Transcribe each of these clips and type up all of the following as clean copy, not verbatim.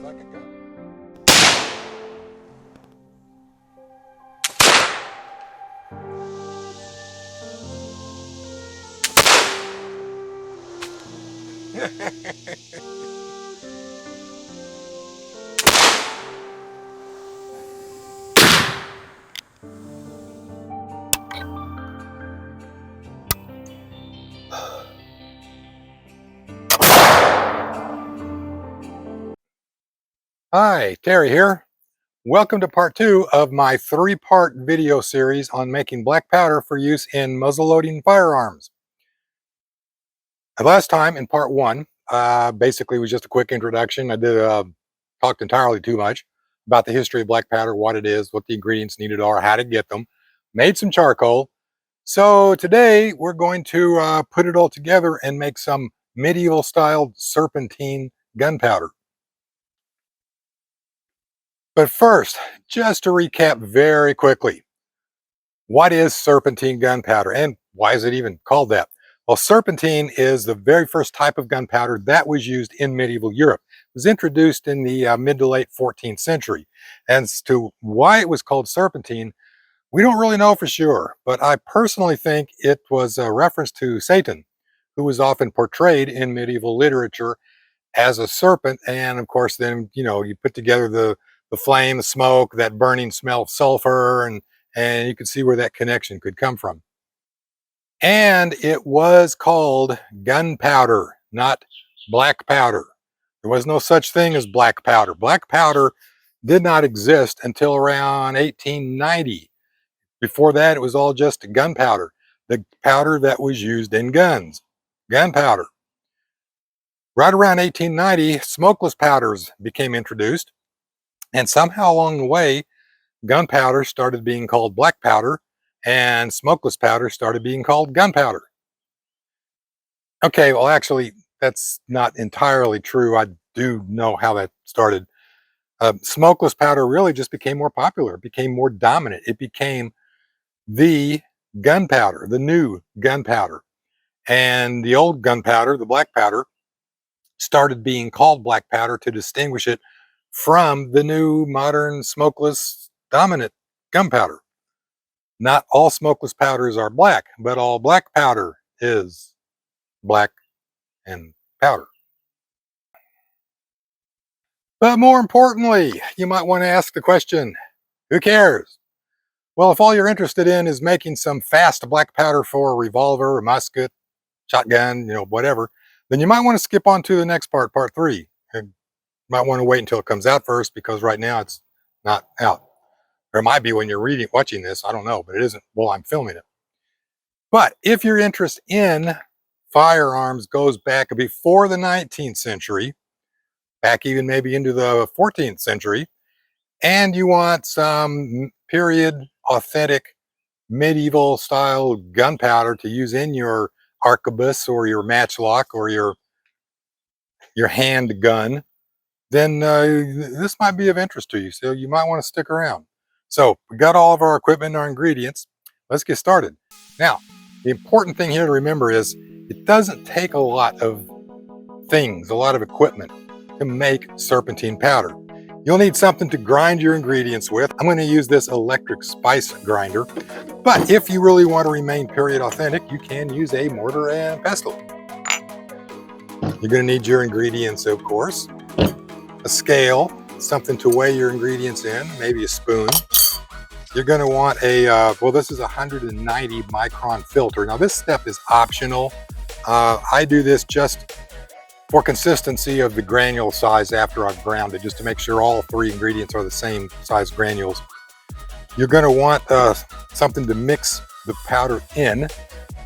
looks like a gun. Hi, Terry here. Welcome to part 2 of my 3-part video series on making black powder for use in muzzle-loading firearms. Last time in part 1, basically was just a quick introduction. I talked entirely too much about the history of black powder, what it is, what the ingredients needed are, how to get them, made some charcoal. So today we're going to put it all together and make some medieval-styled serpentine gunpowder. But first, just to recap very quickly, what is serpentine gunpowder and why is it even called that? Well, serpentine is the very first type of gunpowder that was used in medieval Europe. It was introduced in the mid to late 14th century. And as to why it was called serpentine, we don't really know for sure, but I personally think it was a reference to Satan, who was often portrayed in medieval literature as a serpent. And of course, then, you put together the flame, the smoke, that burning smell of sulfur, and you could see where that connection could come from. And it was called gunpowder, not black powder. There was no such thing as black powder. Black powder did not exist until around 1890. Before that, it was all just gunpowder, the powder that was used in guns, gunpowder. Right around 1890, smokeless powders became introduced. And somehow along the way, gunpowder started being called black powder and smokeless powder started being called gunpowder. Okay, well, actually, that's not entirely true. I do know how that started. Smokeless powder really just became more popular, it became more dominant. It became the gunpowder, the new gunpowder. And the old gunpowder, the black powder, started being called black powder to distinguish it from the new modern smokeless dominant gunpowder. Not all smokeless powders are black, but all black powder is black and powder. But more importantly, you might want to ask the question, who cares? Well, if all you're interested in is making some fast black powder for a revolver, a musket, shotgun, whatever, then you might want to skip on to the next part, part 3. You might want to wait until it comes out first because right now it's not out. Or it might be when you're watching this, I don't know, but it isn't while I'm filming it. But if your interest in firearms goes back before the 19th century, back even maybe into the 14th century, and you want some period authentic medieval style gunpowder to use in your arquebus or your matchlock or your handgun, then this might be of interest to you. So you might want to stick around. So we got all of our equipment and our ingredients. Let's get started. Now, the important thing here to remember is it doesn't take a lot of things, a lot of equipment to make serpentine powder. You'll need something to grind your ingredients with. I'm going to use this electric spice grinder, but if you really want to remain period authentic, you can use a mortar and pestle. You're going to need your ingredients, of course, a scale, something to weigh your ingredients in, maybe a spoon. You're going to want this is a 190 micron filter. Now this step is optional. I do this just for consistency of the granule size after I've ground it, just to make sure all 3 ingredients are the same size granules. You're going to want something to mix the powder in.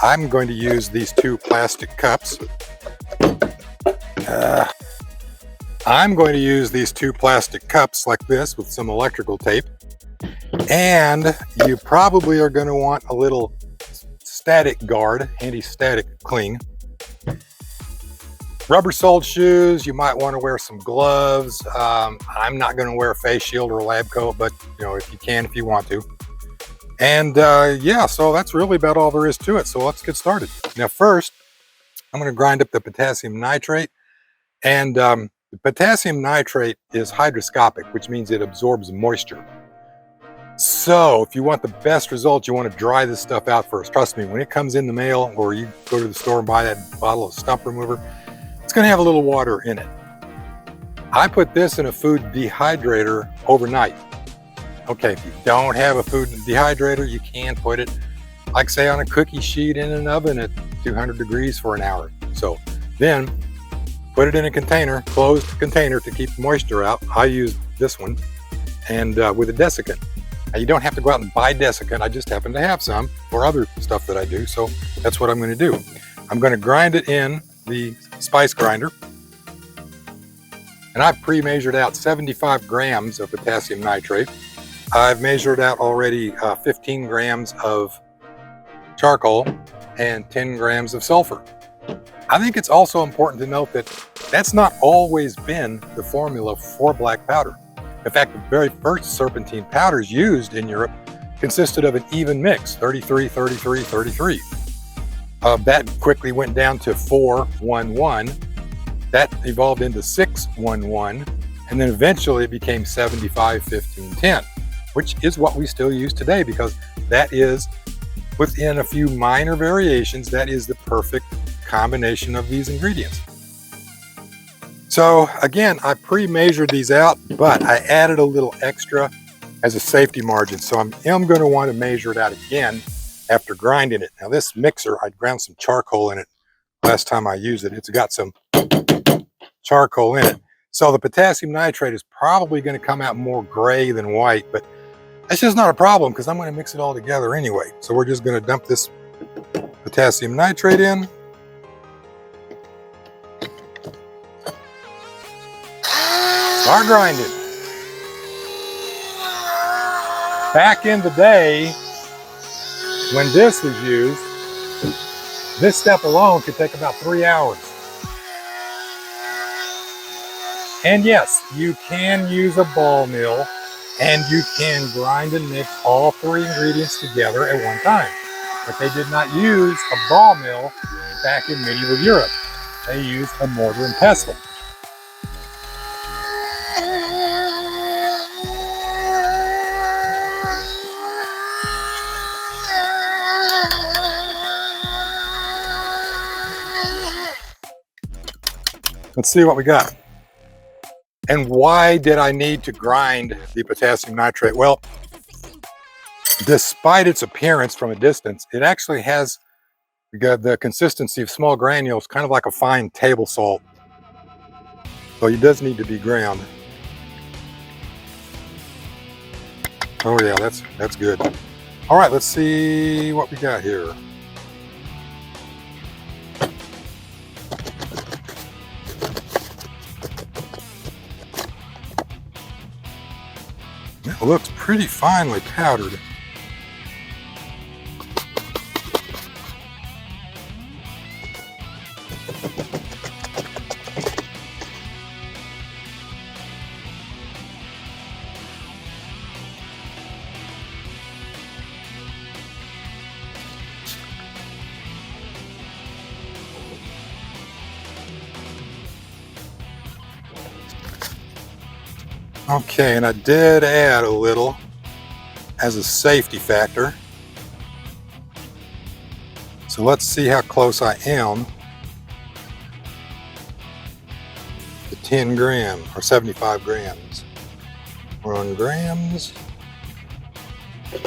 I'm going to use these 2 plastic cups. I'm going to use these 2 plastic cups like this with some electrical tape. And you probably are going to want a little static guard, anti-static cling. Rubber-soled shoes, you might want to wear some gloves. I'm not going to wear a face shield or a lab coat, but if you can, if you want to. And yeah, so that's really about all there is to it. So let's get started. Now first, I'm going to grind up the potassium nitrate. And The potassium nitrate is hygroscopic, which means it absorbs moisture. So if you want the best results, you want to dry this stuff out first. Trust me, when it comes in the mail or you go to the store and buy that bottle of stump remover, it's going to have a little water in it. I put this in a food dehydrator overnight. Okay, if you don't have a food dehydrator, you can put it, like say, on a cookie sheet in an oven at 200 degrees for an hour. So then put it in a container, closed container, to keep moisture out. I use this one, and with a desiccant. Now, you don't have to go out and buy desiccant. I just happen to have some for other stuff that I do, so that's what I'm going to do. I'm going to grind it in the spice grinder, and I've pre-measured out 75 grams of potassium nitrate. I've measured out already 15 grams of charcoal and 10 grams of sulfur. I think it's also important to note that that's not always been the formula for black powder. In fact, the very first serpentine powders used in Europe consisted of an even mix, 33, 33, 33. That quickly went down to 4-1-1. That evolved into 6-1-1, and then eventually it became 75-15-10, which is what we still use today, because that is, within a few minor variations, that is the perfect combination of these ingredients. So again, I pre-measured these out, but I added a little extra as a safety margin. So I am going to want to measure it out again after grinding it. Now this mixer, I ground some charcoal in it last time I used it. It's got some charcoal in it. So the potassium nitrate is probably going to come out more gray than white, but that's just not a problem because I'm going to mix it all together anyway. So we're just going to dump this potassium nitrate in. Start grinding. Back in the day, when this was used, this step alone could take about 3 hours. And yes, you can use a ball mill, and you can grind and mix all three ingredients together at one time. But they did not use a ball mill back in medieval Europe. They used a mortar and pestle. Let's see what we got. And why did I need to grind the potassium nitrate? Well, despite its appearance from a distance, it actually has the consistency of small granules, kind of like a fine table salt. So it does need to be ground. Oh yeah, that's good. All right, let's see what we got here. It looks pretty finely powdered. Okay, and I did add a little as a safety factor. So let's see how close I am to 10 grams or 75 grams. We're on grams.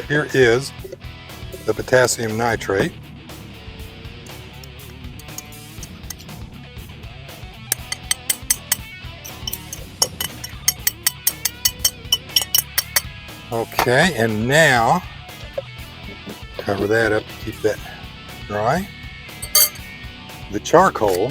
Here is the potassium nitrate. Okay, and now cover that up to keep that dry. The charcoal.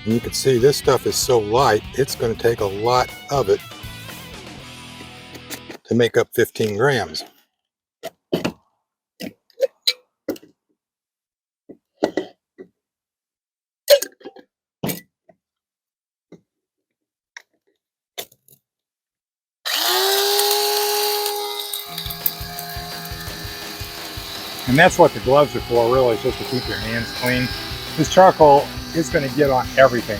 And you can see this stuff is so light, it's going to take a lot of it to make up 15 grams. And that's what the gloves are for, really, just to keep your hands clean. This charcoal is going to get on everything.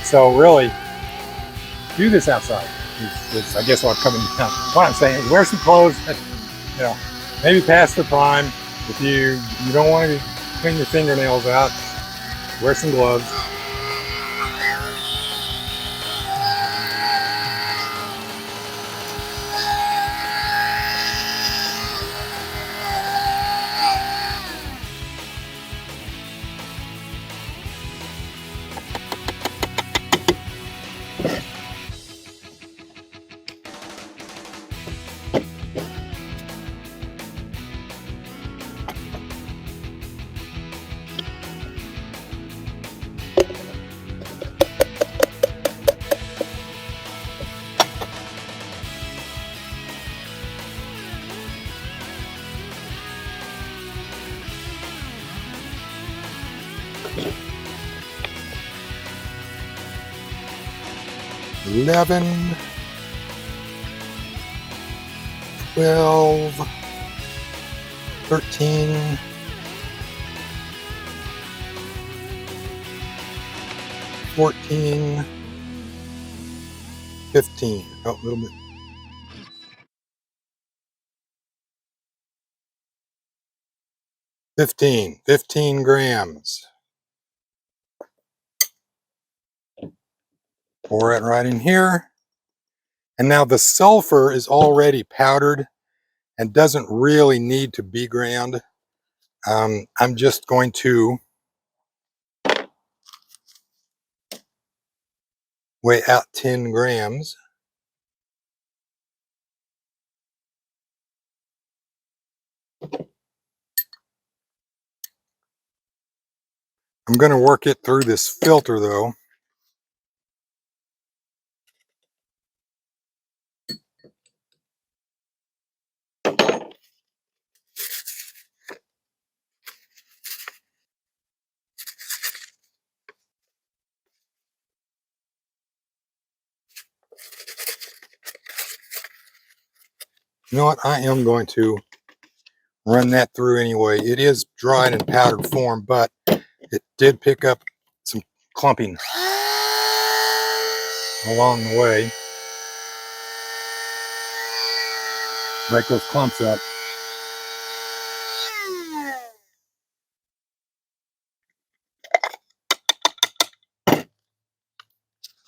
So really, do this outside. Is I guess what I'm coming down. What I'm saying is wear some clothes that, maybe past the prime. If you don't want to clean your fingernails out, wear some gloves. $11, $12, $13, $14, $15. Oh, a little bit. $15 grams. Pour it right in here. And now the sulfur is already powdered and doesn't really need to be ground. I'm just going to weigh out 10 grams. I'm going to work it through this filter though. You know what? I am going to run that through anyway. It is dried in powdered form, but it did pick up some clumping along the way. Break those clumps up.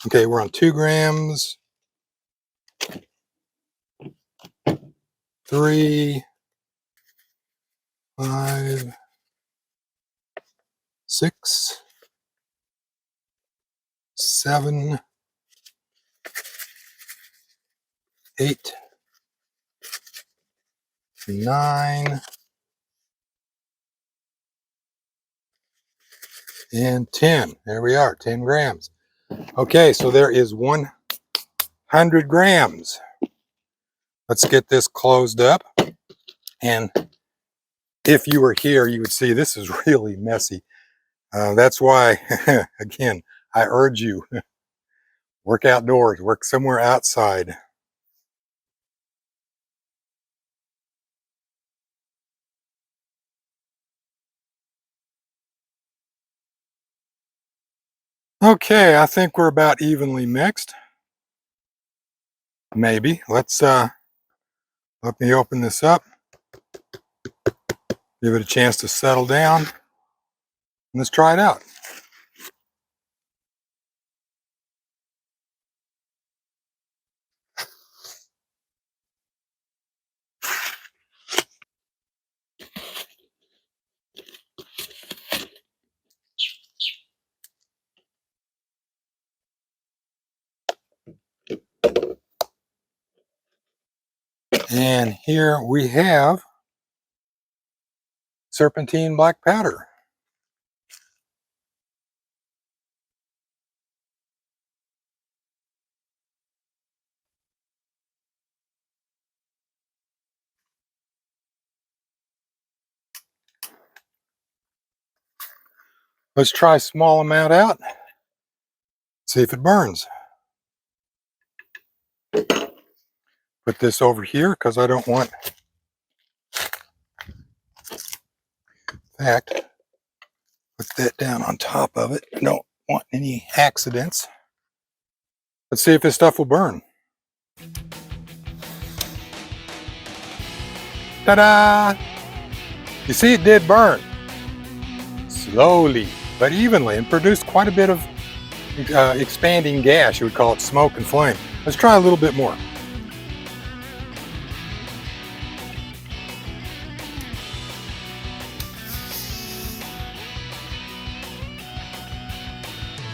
Okay, we're on 2 grams. 3, 5, 6, 7, 8, 9, and 10. There we are, 10 grams. Okay, so there is 100 grams. Let's get this closed up. And if you were here, you would see this is really messy. That's why, again, I urge you, work outdoors, work somewhere outside. Okay, I think we're about evenly mixed. Maybe. Let me open this up. Give it a chance to settle down. Let's try it out. And here we have serpentine black powder. Let's try a small amount out. See if it burns. Put this over here because I don't want that. Put that down on top of it. I don't want any accidents. Let's see if this stuff will burn. Ta-da! You see, it did burn. Slowly, but evenly, and produced quite a bit of expanding gas. You would call it smoke and flame. Let's try a little bit more.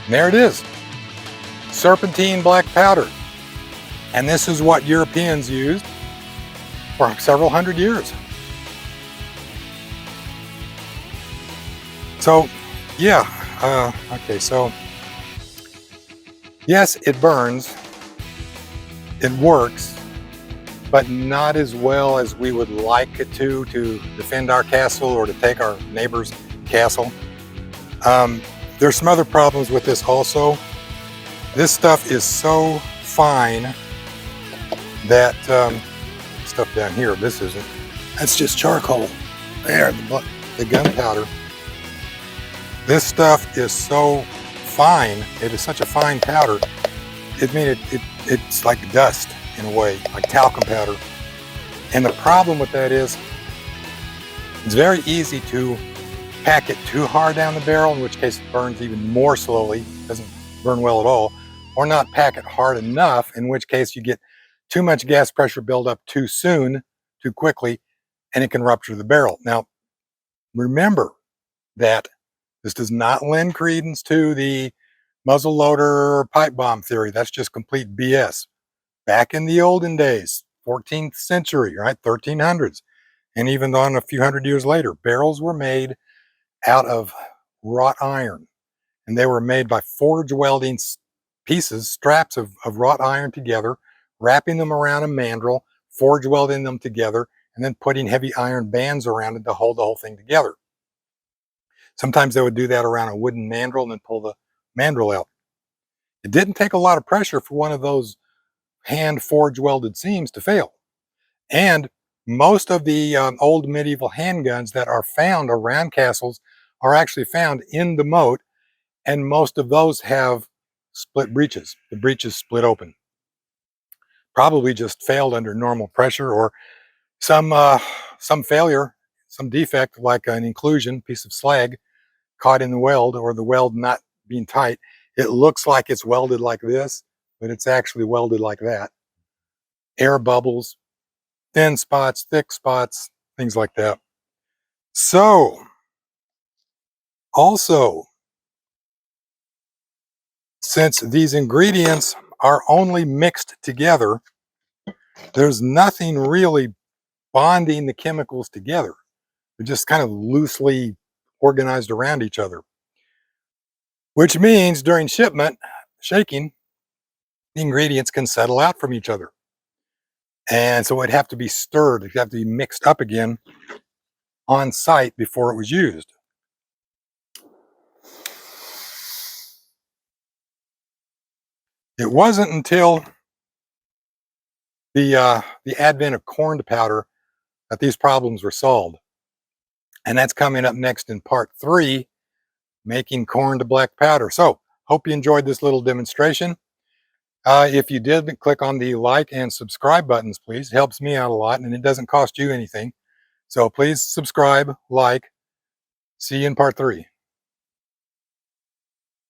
And there it is. Serpentine black powder. And this is what Europeans used for several hundred years. So, yeah, okay, so, yes, it burns, it works, but not as well as we would like it to defend our castle or to take our neighbor's castle. There's some other problems with this also. This stuff is so fine that, stuff down here, this isn't, that's just charcoal. There, the gunpowder. This stuff is so fine, it is such a fine powder, it's like dust in a way, like talcum powder. And the problem with that is, it's very easy to pack it too hard down the barrel, in which case it burns even more slowly, doesn't burn well at all, or not pack it hard enough, in which case you get too much gas pressure buildup too soon, too quickly, and it can rupture the barrel. Now, remember that this does not lend credence to the muzzle loader pipe bomb theory. That's just complete BS. Back in the olden days, 14th century, right, 1300s, and even on a few hundred years later, barrels were made out of wrought iron, and they were made by forge welding pieces, straps of wrought iron together, wrapping them around a mandrel, forge welding them together, and then putting heavy iron bands around it to hold the whole thing together. Sometimes they would do that around a wooden mandrel and then pull the mandrel out. It didn't take a lot of pressure for one of those hand forge welded seams to fail. And most of the old medieval handguns that are found around castles are actually found in the moat, and most of those have split breeches. The breeches split open. Probably just failed under normal pressure, or some failure, some defect like an inclusion, piece of slag caught in the weld, or the weld not being tight. It looks like it's welded like this, but it's actually welded like that. Air bubbles, thin spots, thick spots, things like that. So, also, since these ingredients are only mixed together, there's nothing really bonding the chemicals together. They're just kind of loosely organized around each other, which means during shipment, shaking, the ingredients can settle out from each other. And so it'd have to be stirred, it'd have to be mixed up again on site before it was used. It wasn't until the advent of corned powder that these problems were solved. And that's coming up next in part 3, making corn to black powder. So, hope you enjoyed this little demonstration. If you did, click on the like and subscribe buttons, please. It helps me out a lot, and it doesn't cost you anything. So please subscribe, like. See you in part 3.